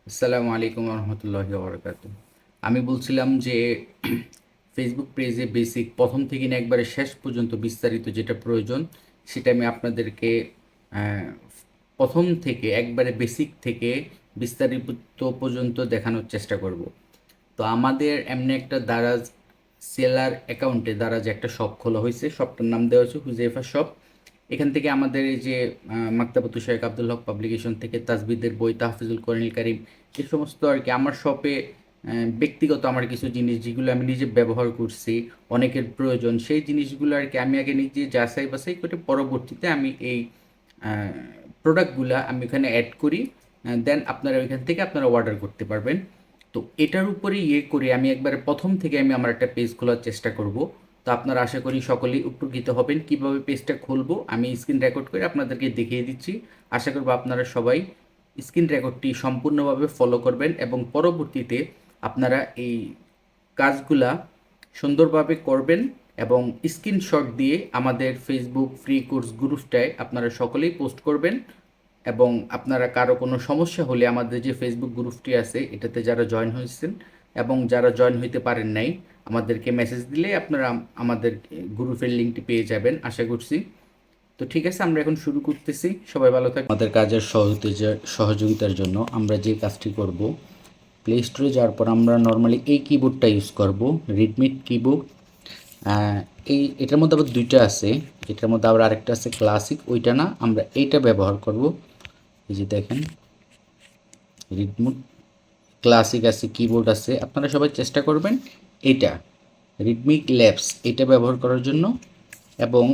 আসসালামু আলাইকুম রহমতুল্লাহি ওবরাকাতুহ। আমি বলছিলাম যে ফেসবুক পেজে বেসিক প্রথম থেকে নিয়ে একবারে শেষ পর্যন্ত বিস্তারিত যেটা প্রয়োজন সেটা আমি আপনাদেরকে আহ, প্রথম থেকে একবারে বেসিক থেকে বিস্তারিত পর্যন্ত দেখানোর চেষ্টা করব। তো আমাদের এমনি একটা দারাজ সেলার অ্যাকাউন্টে দারাজ একটা শপ খোলা হয়েছে, শপটার নাম দেওয়া হয়েছে হুজাইফা শপ। এখান থেকে আমাদের এই যে মাকতাবাতুল শেখ আব্দুল হক পাবলিকেশন থেকে তাজবিদের বই, তাহফিজুল কোরআনুল কারীম, এই সমস্ত আর কি আমার শপে ব্যক্তিগত আমার কিছু জিনিস যেগুলো আমি নিজে ব্যবহার করছি, অনেকের প্রয়োজন সেই জিনিসগুলো আর কি আমি আগে নিজে যাচাই বাছাই করে পরবর্তীতে আমি এই প্রোডাক্টগুলো আমি ওখানে অ্যাড করি। দেন আপনারা ওইখান থেকে আপনারা অর্ডার করতে পারবেন। তো এটার উপরে করে আমি একবারে প্রথম থেকে আমি আমার একটা পেজ খোলার চেষ্টা করব। তো আপনারা আশা করি সকলেই উপকৃত হবেন। কিভাবে পেজটা খুলবো আমি স্ক্রিন রেকর্ড করে আপনাদেরকে দেখিয়ে দিচ্ছি। আশা করব আপনারা সবাই স্ক্রিন রেকর্ডটি সম্পূর্ণভাবে ফলো করবেন এবং পরবর্তীতে আপনারা এই কাজগুলা সুন্দরভাবে করবেন এবং স্ক্রিনশট দিয়ে আমাদের ফেসবুক ফ্রি কোর্স গ্রুপটায় আপনারা সকলেই পোস্ট করবেন। এবং আপনারা কারো কোনো সমস্যা হলে আমাদের যে ফেসবুক গ্রুপটি আছে এটাতে যারা জয়েন হয়েছেন এবং যারা জয়েন হইতে পারেন নাই আমাদেরকে মেসেজ দিলে আপনারা আমাদের গ্রুপের লিঙ্কটি পেয়ে যাবেন আশা করছি। তো ঠিক আছে, আমরা এখন শুরু করতেছি। সবাই ভালো থাকবেন। আমাদের কাজের সহযোগিতার জন্য আমরা যে কাজটি করব, প্লে স্টোরে যাওয়ার পর আমরা নর্মালি এই কিবোর্ডটা ইউজ করব, রেডমি কিবোর্ড। এটার মধ্যে আবার দুইটা আছে, এটার মধ্যে আবার আরেকটা আছে ক্লাসিক, ওইটা না, আমরা এইটা ব্যবহার করব। এই যে দেখেন রেডমি ক্লাসিক আছে, কিবোর্ড আছে, আপনারা সবাই চেষ্টা করবেন এটা রেডমি ল্যাবস এটা ব্যবহার করার জন্য। এবং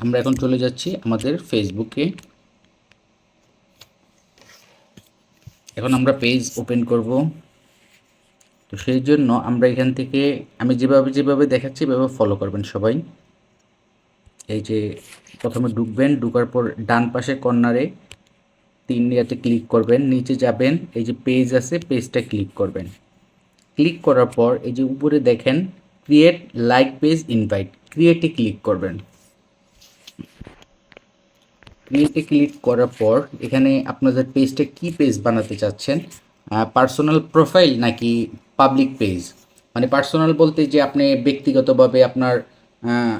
আমরা এখন চলে যাচ্ছি আমাদের ফেসবুকে। এখন আমরা পেজ ওপেন করব। তো সেই জন্য আমরা এখান থেকে আমি যেভাবে যেভাবে দেখাচ্ছি এভাবে ফলো করবেন সবাই। এই যে প্রথমে ঢুকবেন, ঢুকার পর ডান পাশে কর্নারে তিন ইয়াতে ক্লিক করবেন, নিচে যাবেন, এই যে পেজ আছে পেজটা ক্লিক করবেন। ক্লিক করার পর এই যে উপরে দেখেন ক্রিয়েট লাইক পেজ ইনভাইট, ক্রিয়েটে ক্লিক করবেন। ক্রিয়েটে ক্লিক করার পর এখানে আপনাদের পেজটা কি পেজ বানাতে চাচ্ছেন, পার্সোনাল প্রোফাইল নাকি পাবলিক পেজ। মানে পার্সোনাল বলতে যে আপনি ব্যক্তিগতভাবে আপনার আহ,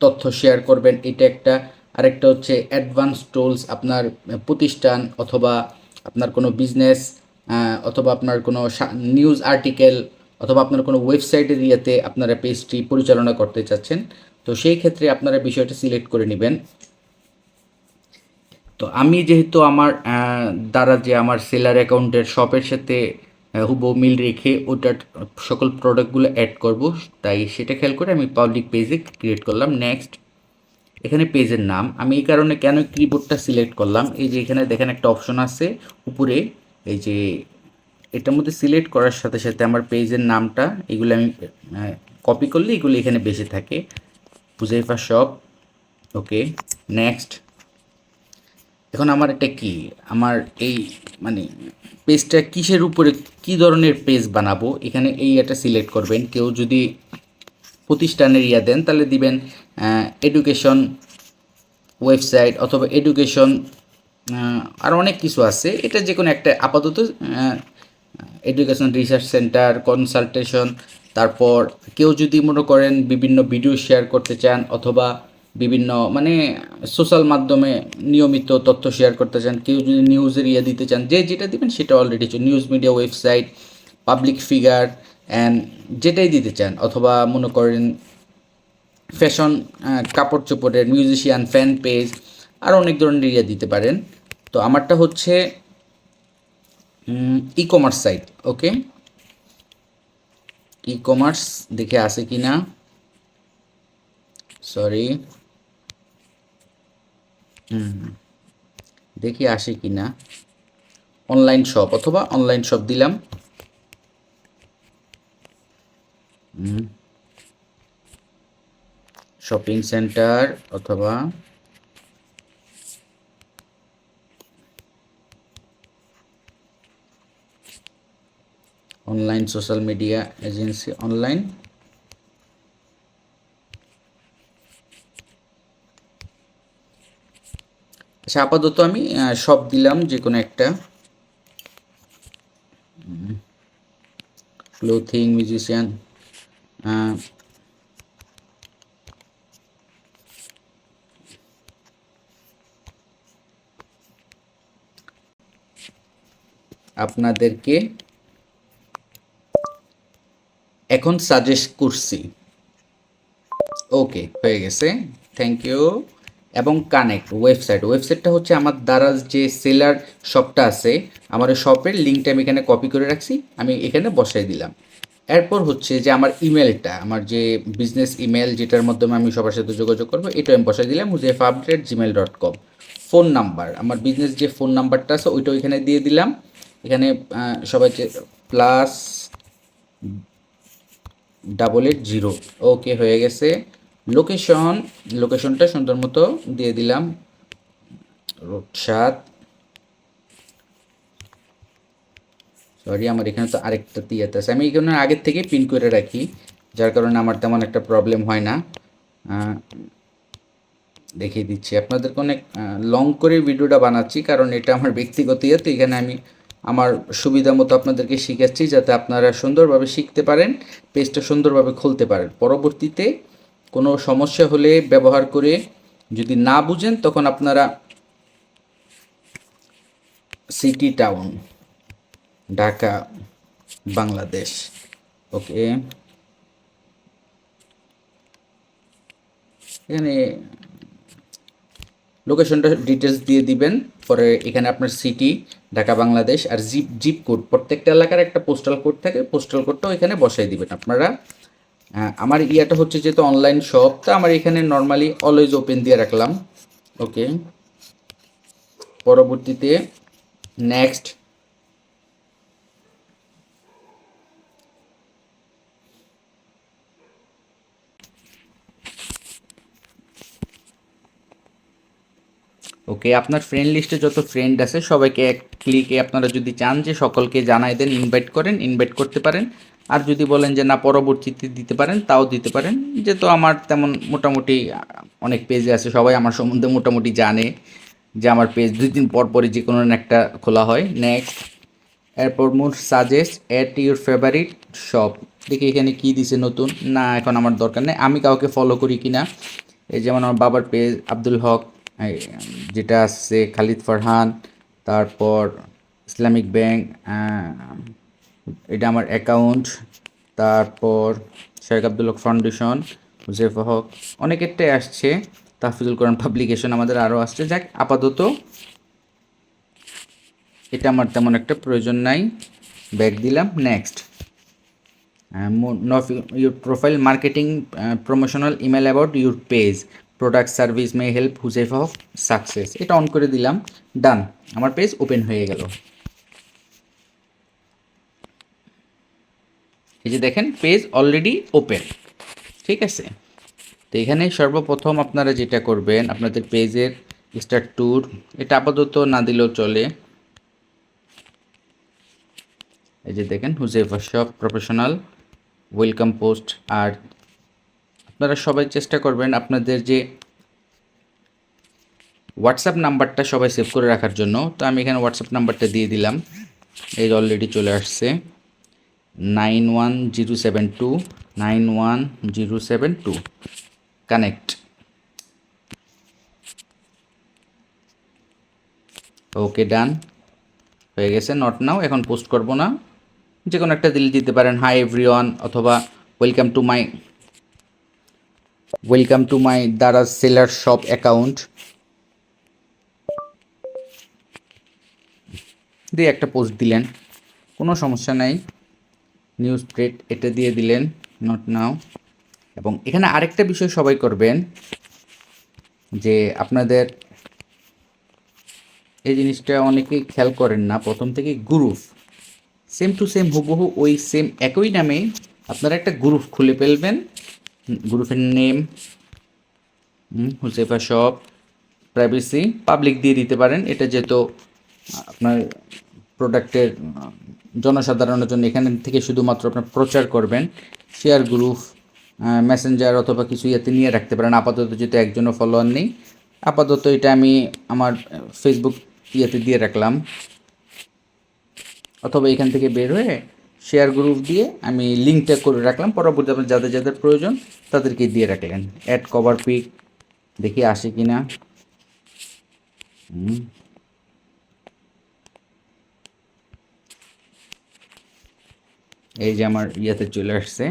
তথ্য শেয়ার করবেন এটা একটা। আরেকটা হচ্ছে অ্যাডভান্স টুলস, আপনার প্রতিষ্ঠান অথবা আপনার কোনো বিজনেস অথবা আপনার কোনো নিউজ আর্টিকেল অথবা আপনার কোনো ওয়েবসাইটের ইয়েতে আপনারা পেজটি পরিচালনা করতে চাচ্ছেন। তো সেই ক্ষেত্রে আপনারা বিষয়টা সিলেক্ট করে নেবেন। তো আমি যেহেতু আমার দ্বারা যে আমার সেলার অ্যাকাউন্টের শপের সাথে হুবহু মিল রেখে ওটার সকল প্রোডাক্টগুলো অ্যাড করব, তাই সেটা খেয়াল করে আমি পাবলিক পেজে ক্রিয়েট করলাম। নেক্সট, এখানে পেজের নাম আমি এই কারণে কেন কিবোর্ডটা সিলেক্ট করলাম, এই যে এখানে দেখেন একটা অপশন আছে উপরে, এই যে এটার মধ্যে সিলেক্ট করার সাথে সাথে আমার পেজের নামটা এগুলো আমি কপি করলে এগুলো এখানে বেশি থাকে, হুজাইফা শপ। ওকে, নেক্সট। এখন আমার এটা কি, আমার এই মানে পেজটা কিসের উপরে, কি ধরনের পেজ বানাবো, এখানে এই এটা সিলেক্ট করবেন। কেউ যদি প্রতিষ্ঠানের ইয়া দেন তাহলে দিবেন এডুকেশন ওয়েবসাইট অথবা এডুকেশন, আর অনেক কিছু আছে, এটা যে কোনো একটা আপাতত এডুকেশন রিসার্চ সেন্টার কনসালটেশন। তারপর কেউ যদি মনে করেন বিভিন্ন ভিডিও শেয়ার করতে চান অথবা বিভিন্ন মানে সোশ্যাল মাধ্যমে নিয়মিত তথ্য শেয়ার করতে চান, কেউ যদি নিউজের ইয়ে দিতে চান, যে যেটা দিবেন সেটা already news media website, public figure and যেটাই দিতে চান, অথবা মনে করেন ফ্যাশন, কাপড় চোপড়ের, মিউজিশিয়ান, ফ্যান পেজ, আর অনেক ধরনের ইয়ে দিতে পারেন। তো আমারটা হচ্ছে ই কমার্স সাইট। ওকে, ই কমার্স দেখে আসে কি না, সরি, দেখি আসে কি না, অনলাইন শপ অথবা অনলাইন শপ দিলাম। শপিং সেন্টার অথবা online social media agency online. আচ্ছা, আপাতত আমি সব দিলাম যে কোনো একটা। ক্লোথিং মিউজিশিয়ান, আপনাদেরকে এখন সাজেস্ট করছি। ওকে, হয়ে গেছে, থ্যাংক ইউ। এবং কানেক্ট ওয়েবসাইটটা হচ্ছে আমার দ্বারা যে সেলার শপটা আছে, আমার ওই শপের লিঙ্কটা আমি এখানে কপি করে রাখছি, আমি এখানে বসাই দিলাম। এরপর হচ্ছে যে আমার ইমেলটা, আমার যে বিজনেস ইমেল যেটার মাধ্যমে আমি সবার সাথে যোগাযোগ করবো, এটা আমি বসাই দিলাম huzaifabdi@gmail.com। ফোন নাম্বার, আমার বিজনেস যে ফোন নাম্বারটা আছে ওইটাও এখানে দিয়ে দিলাম। এখানে সবাই +880। ওকে, হয়ে গেছে। লোকেশনটা সুন্দর মতো দিয়ে দিলাম, রোড 7। সরি, আমার এখানে তো আরেকটা দিয়াতে আছে, আমি এখানে আগের থেকে পিন করে রাখি, যার কারণে আমার তেমন একটা প্রবলেম হয় না। দেখিয়ে দিচ্ছি আপনাদেরকে, অনেক লং করে ভিডিওটা বানাচ্ছি কারণ এটা আমার ব্যক্তিগত ইয়ে, তো এখানে আমি আমার সুবিধা মতো আপনাদেরকে শিখাচ্ছি যাতে আপনারা সুন্দরভাবে শিখতে পারেন, পেজটা সুন্দরভাবে খুলতে পারেন। পরবর্তীতে কোনো সমস্যা হলে ব্যবহার করে যদি না বুঝেন তখন আপনারা সিটি টাউন, ঢাকা, বাংলাদেশ, ওকে, এখানে লোকেশনটা ডিটেলস দিয়ে দিবেন। পরে এখানে আপনার সিটি ঢাকা, বাংলাদেশ, আর জিপ কোড, প্রত্যেকটা এলাকার একটা পোস্টাল কোড থাকে, পোস্টাল কোডটাও এখানে বসাই দিবেন আপনারা। আমার ইয়াটা হচ্ছে যেহেতু অনলাইন শপ, তো আমার এখানে নর্মালি অলওয়েজ ওপেন দিয়ে রাখলাম। ওকে, পরবর্তীতে নেক্সট। ওকে, আপনার ফ্রেন্ড লিস্টে যত ফ্রেন্ড আছে সবাইকে এক ক্লিকে আপনারা যদি চান যে সকলকে জানাই দেন, ইনভাইট করেন, ইনভাইট করতে পারেন। আর যদি বলেন যে না পরবর্তীতে দিতে পারেন, তাও দিতে পারেন। যেহেতু আমার তেমন মোটামুটি অনেক পেজে আছে, সবাই আমার সম্বন্ধে মোটামুটি জানে যে আমার পেজ 2 দিন পর পরই যে কোনো একটা খোলা হয়। নেক্সট, এরপর more suggest at your favourite shop. দেখি এখানে কী দিছে নতুন, না এখন আমার দরকার নেই, আমি কাউকে ফলো করি কি না। এই যেমন আমার বাবার পেজ আব্দুল হক, যেটা আছে খালিদ ফারহান, তারপর ইসলামিক ব্যাংক, এটা আমার অ্যাকাউন্ট, তারপর শেখ আব্দুল হক ফাউন্ডেশন, হুজেফা হক, অনেকেরটাই আসছে। তাহফিজুল কোরআন পাবলিকেশন আমাদের আরও আসছে। যাক, আপাতত এটা আমার তেমন একটা প্রয়োজন নাই, ব্যাক দিলাম। Next, your profile marketing promotional email about your page, product service may help Huzaifa of success, এটা অন করে দিলাম। ডান, আমার পেজ ওপেন হয়ে গেল। এই যে দেখেন পেজ অলরেডি ওপেন, ঠিক আছে। তো এখানে সর্বপ্রথম আপনারা যেটা করবেন, আপনাদের পেজের স্টার্ট ট্যুর, এটা আপাতত না দিলেও চলে। এই যে দেখেন Huzaifa shop professional welcome post. আর আপনারা সবাই চেষ্টা করবেন আপনাদের যে হোয়াটসঅ্যাপ নাম্বারটা সবাই সেভ করে রাখার জন্য। তো আমি এখানে হোয়াটসঅ্যাপ নাম্বারটা দিয়ে দিলাম, এই অলরেডি চলে আসছে 9107291072। কানেক্ট, ওকে, ডান হয়ে গেছে। নট নাও, এখন পোস্ট করব না, যে কোনো একটা দিতে পারেন, হাই এভরিওয়ান, অথবা welcome to my Daraz seller shop account দিয়ে একটা পোস্ট দিলেন, কোনো সমস্যা নাই। নিউজ স্প্রেড এটা দিয়ে দিলেন, নট নাও। এবং এখানে আরেকটা বিষয় সবাই করবেন, যে আপনাদের এই জিনিসটা অনেকেই খেয়াল করেন না, প্রথম থেকে গ্রুপ সেম টু সেম হুবহু ওই সেম একই নামে আপনারা একটা গ্রুপ খুলে ফেলবেন। গ্রুপের name Huzaifa shop, privacy public দিয়ে দিতে পারেন। এটা যেহেতু আপনার প্রোডাক্টের জনসাধারণের জন্য, এখান থেকে শুধুমাত্র আপনার প্রচার করবেন। শেয়ার গ্রুপ, মেসেঞ্জার অথবা কিছু ইয়েতে নিয়ে রাখতে পারেন। আপাতত যেহেতু একজনও ফলোয়ার নেই, আপাতত এটা আমি আমার ফেসবুক ইয়েতে দিয়ে রাখলাম। অথবা এখান থেকে বের হয়ে শেয়ার গ্রুপ দিয়ে আমি লিঙ্কটা করে রাখলাম, পরবর্তী আপনার যাদের যাদের প্রয়োজন তাদেরকে দিয়ে রাখলেন। অ্যাড কভার পিক দেখি আসে কি না। এই যে আমার ইয়াতে চলে আসছে,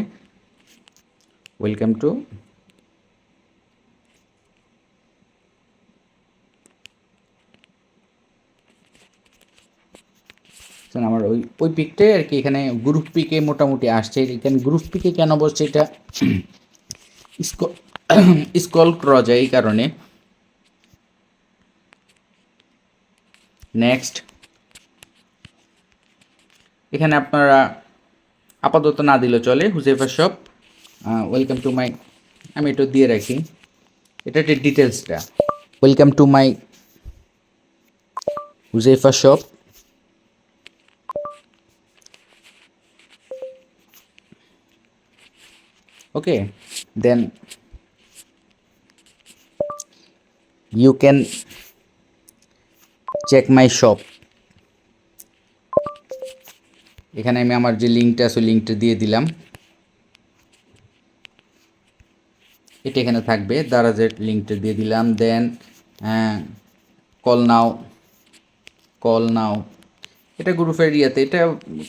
ওয়েলকাম টু। আমার ওই পিকটাই আর কি এখানে গ্রুপ পিকে মোটামুটি আসছে। এখানে গ্রুপ পিকে কেন বসছে এটা স্ক্রল করা যায় এই কারণে। নেক্সট, এখানে আপনারা আপাতত না দিলেও চলে, Huzaifa shop welcome to my, আমি এটা দিয়ে রাখি, এটা ডিটেলসটা welcome to my Huzaifa shop. Okay, then you can check my shop। এখানে আমি আমার যে লিঙ্কটা আছে লিঙ্কটা দিয়ে দিলাম, এটা এখানে থাকবে, দারাজের লিঙ্কটা দিয়ে দিলাম। দেন কল নাও, এটা গ্রুপের ইয়াতে, এটা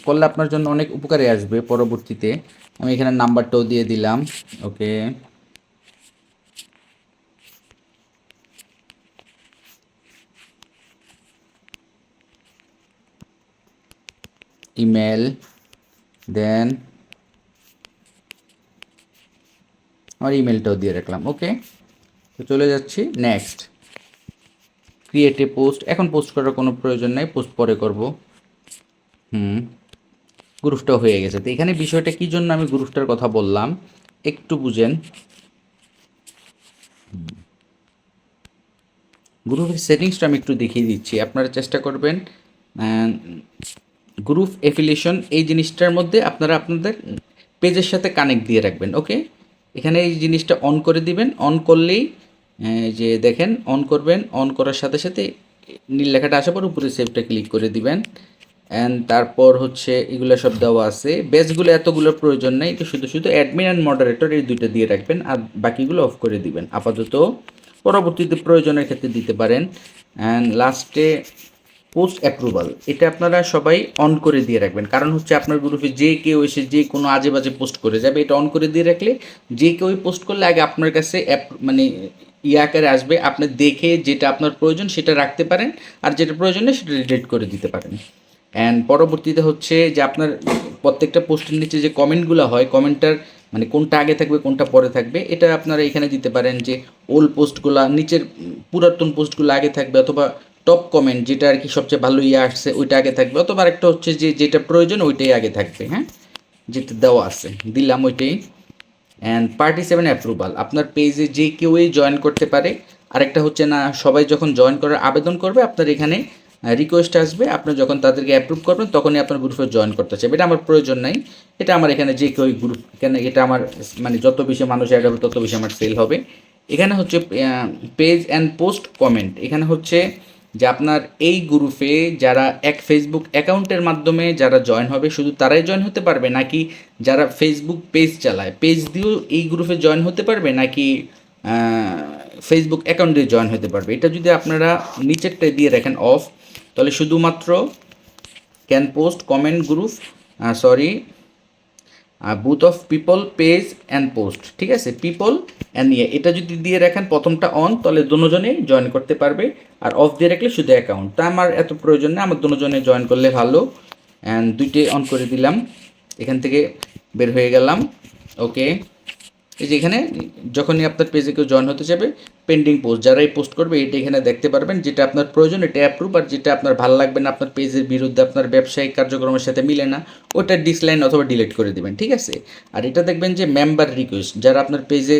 করলে আপনার জন্য অনেক উপকারে আসবে পরবর্তীতে। আমি এখানে নাম্বারটাও দিয়ে দিলাম। ওকে, ইমেল, দেন আমার ইমেলটাও দিয়ে রাখলাম। ওকে, তো চলে যাচ্ছি নেক্সট, ক্রিয়েট এ পোস্ট। এখন পোস্ট করার কোনো প্রয়োজন নাই, পোস্ট পরে করব। গ্রুপটাও হয়ে গেছে। তো এখানে বিষয়টা কী জন্য আমি গ্রুপটার কথা বললাম একটু বুঝেন। গ্রুপের সেটিংসটা আমি একটু দেখিয়ে দিচ্ছি, আপনারা চেষ্টা করবেন গ্রুপ অ্যাফিলিয়েশন এই জিনিসটার মধ্যে আপনারা আপনাদের পেজের সাথে কানেক্ট দিয়ে রাখবেন। ওকে, এখানে এই জিনিসটা অন করে দিবেন। অন করলেই যে দেখেন অন করবেন, অন করার সাথে সাথে নীল লেখাটা আসার পর উপরে সেভটা ক্লিক করে দিবেন। অ্যান্ড তারপর হচ্ছে এগুলো সব দেওয়া আছে, বেসগুলো এতগুলোর প্রয়োজন নেই, তো শুধু শুধু অ্যাডমিন অ্যান্ড মডারেটর এই দুইটা দিয়ে রাখবেন, আর বাকিগুলো অফ করে দিবেন আপাতত। পরবর্তীতে প্রয়োজনের ক্ষেত্রে দিতে পারেন। অ্যান্ড লাস্টে পোস্ট অ্যাপ্রুভাল, এটা আপনারা সবাই অন করে দিয়ে রাখবেন, কারণ হচ্ছে আপনার গ্রুপে যে কেউ এসে যে কোনো আজে বাজে পোস্ট করে যাবে, এটা অন করে দিয়ে রাখলে যে কেউ পোস্ট করলে আগে আপনার কাছে মানে আকারে আসবে, আপনি দেখে যেটা আপনার প্রয়োজন সেটা রাখতে পারেন, আর যেটা প্রয়োজন নেই সেটা ডিলিট করে দিতে পারেন। অ্যান্ড পরবর্তীতে হচ্ছে যে আপনার প্রত্যেকটা পোস্টের নিচে যে কমেন্টগুলো হয়, কমেন্টটার মানে কোনটা আগে থাকবে কোনটা পরে থাকবে, এটা আপনারা এখানে দিতে পারেন যে ওল্ড পোস্টগুলো নিচের পুরাতন পোস্টগুলো আগে থাকবে, অথবা টপ কমেন্ট যেটা আর কি সবচেয়ে ভালো আসছে ওইটা আগে থাকবে, অথবা আরেকটা হচ্ছে যে যেটা প্রয়োজন ওইটাই আগে থাকবে। হ্যাঁ, যেটা দেওয়া আছে দিলাম ওইটাই। অ্যান্ড পার্টি 7 অ্যাপ্রুভাল, আপনার পেজে যে কেউই জয়েন করতে পারে। আরেকটা হচ্ছে না, সবাই যখন জয়েন করার আবেদন করবে আপনার এখানে রিকোয়েস্ট আসবে, আপনি যখন তাদেরকে অ্যাপ্রুভ করবেন তখনই আপনার গ্রুপে জয়েন করতে চাইবে। এটা আমার প্রয়োজন নাই, এটা আমার এখানে যে কেউ গ্রুপ, এখানে এটা আমার মানে যত বেশি মানুষ অ্যাড হবে তত বেশি আমার সেল হবে। এখানে হচ্ছে পেজ অ্যান্ড পোস্ট কমেন্ট, এখানে হচ্ছে যে আপনার এই গ্রুপে যারা এক ফেসবুক অ্যাকাউন্টের মাধ্যমে যারা জয়েন হবে শুধু তারাই জয়েন হতে পারবে, নাকি যারা ফেসবুক পেজ চালায় পেজ দিয়েও এই গ্রুপে জয়েন হতে পারবে, নাকি ফেসবুক অ্যাকাউন্ট দিয়ে জয়েন হতে পারবে, এটা যদি আপনারা নিচেরটায় দিয়ে রাখেন অফ, তাহলে শুধুমাত্র can post comment group booth of people page and post, ঠিক আছে, পিপল অ্যান্ড এটা যদি দিয়ে রাখেন প্রথমটা অন, তাহলে দুজনেই জয়েন করতে পারবে, আর অফ দিয়ে রাখলে শুধু অ্যাকাউন্ট। তা আমার এত প্রয়োজন নেই, আমার দুজনে জয়েন করলে ভালো। অ্যান্ড দুইটাই অন করে দিলাম, এখান থেকে বের হয়ে গেলাম। ওকে, এই যে এখানে যখনই আপনার পেজে কেউ জয়েন হতে যাবে পেন্ডিং পোস্ট, যারা এই পোস্ট করবে এটা এখানে দেখতে পারবেন, যেটা আপনার প্রয়োজন এটা অ্যাপ্রুভ, আর যেটা আপনার ভালো লাগবে না, আপনার পেজের বিরুদ্ধে আপনার ব্যবসায়িক কার্যক্রমের সাথে মিলে না, ওটা ডিসলাইন অথবা ডিলিট করে দেবেন, ঠিক আছে। আর এটা দেখবেন যে মেম্বার রিকোয়েস্ট, যারা আপনার পেজে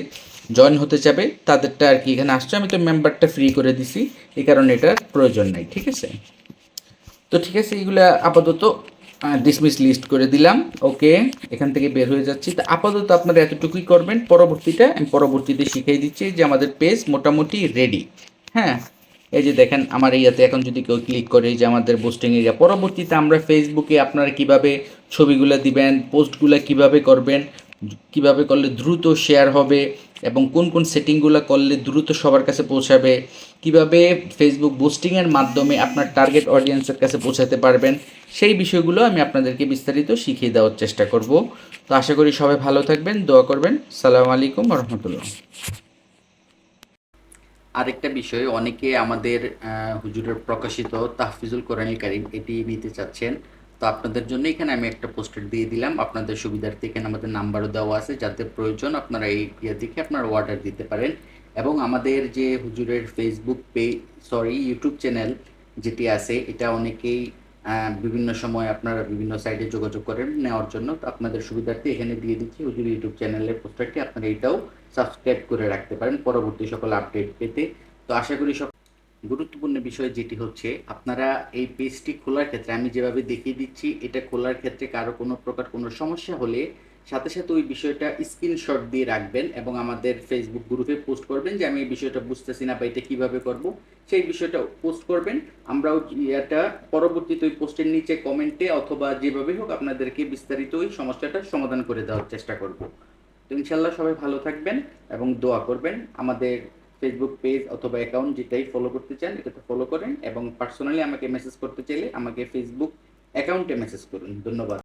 জয়েন হতে যাবে তাদেরটা আর কি এখানে আসছে, আমি তো মেম্বারটা ফ্রি করে দিছি, এই কারণে এটার প্রয়োজন নাই, ঠিক আছে। তো ঠিক আছে, এইগুলো আপাতত ডিসমিস লিস্ট করে দিলাম। ওকে, এখান থেকে বের হয়ে যাচ্ছি। তো আপাতত আপনারা এতটুকুই করবেন, পরবর্তীতে আমি পরবর্তীতে শিখিয়ে দিচ্ছি যে আমাদের পেজ মোটামুটি রেডি। হ্যাঁ, এই যে দেখেন আমার ইয়াতে এখন যদি কেউ ক্লিক করে যে আমাদের পোস্টিং এরিয়া, পরবর্তীতে আমরা ফেসবুকে আপনারা কিভাবে ছবিগুলো দিবেন, পোস্টগুলো কিভাবে করবেন, কিভাবে করলে দ্রুত শেয়ার হবে এবং কোন কোন সেটিংগুলো করলে দ্রুত সবার কাছে পৌঁছাবে, কিভাবে ফেসবুক বুস্টিংয়ের মাধ্যমে আপনার টার্গেট অডিয়েন্সের কাছে পৌঁছাতে পারবেন, সেই বিষয়গুলো আমি আপনাদেরকে বিস্তারিত শিখিয়ে দেওয়ার চেষ্টা করব। তো আশা করি সবাই ভালো থাকবেন, দোয়া করবেন। সালামু আলাইকুম রহমতুল্লাহ। আরেকটা বিষয়, অনেকে আমাদের হুজুরের প্রকাশিত তাহফিজুল কোরআনুল কারীম এটি নিতে চাচ্ছেন। তো আপনাদের জন্য এখানে আমি একটা পোস্টার দিয়ে দিলাম, আপনাদের সুবিধার্থে এখানে আমাদের নাম্বারও দেওয়া আছে, যাতে প্রয়োজন আপনারা এই ইয়ে থেকে আপনারা অর্ডার দিতে পারেন। এবং আমাদের যে হুজুরের ফেসবুক ইউটিউব চ্যানেল যেটি আছে, এটা অনেকেই বিভিন্ন সময় আপনারা বিভিন্ন সাইটে যোগাযোগ করেন নেওয়ার জন্য। তো আপনাদের সুবিধার্থে এখানে দিয়ে দিচ্ছি হুজুর ইউটিউব চ্যানেলের পোস্টারটি, আপনারা এটাও সাবস্ক্রাইব করে রাখতে পারেন পরবর্তী সকল আপডেট পেতে। তো আশা করি সব গুরুত্বপূর্ণ বিষয় যেটি হচ্ছে, আপনারা এই পেজটি খোলার ক্ষেত্রে আমি যেভাবে দেখিয়ে দিচ্ছি, এটা খোলার ক্ষেত্রে কারো কোনো প্রকার কোনো সমস্যা হলে সাথে সাথে ওই বিষয়টা স্ক্রিনশট দিয়ে রাখবেন এবং আমাদের ফেসবুক গ্রুপে পোস্ট করবেন যে আমি এই বিষয়টা বুঝতেছি না বা এটা কীভাবে করব, সেই বিষয়টা পোস্ট করবেন। আমরাও এটা পরবর্তীতে ওই পোস্টের নিচে কমেন্টে অথবা যেভাবে হোক আপনাদেরকে বিস্তারিত ওই সমস্যাটার সমাধান করে দেওয়ার চেষ্টা করব। তো ইনশাল্লাহ সবাই ভালো থাকবেন এবং দোয়া করবেন। আমাদের ফেসবুক পেজ অথবা অ্যাকাউন্ট যেটাই ফলো করতে চান এটাতে ফলো করেন এবং পার্সোনালি আমাকে মেসেজ করতে চাইলে আমাকে ফেসবুক অ্যাকাউন্টে মেসেজ করুন। ধন্যবাদ।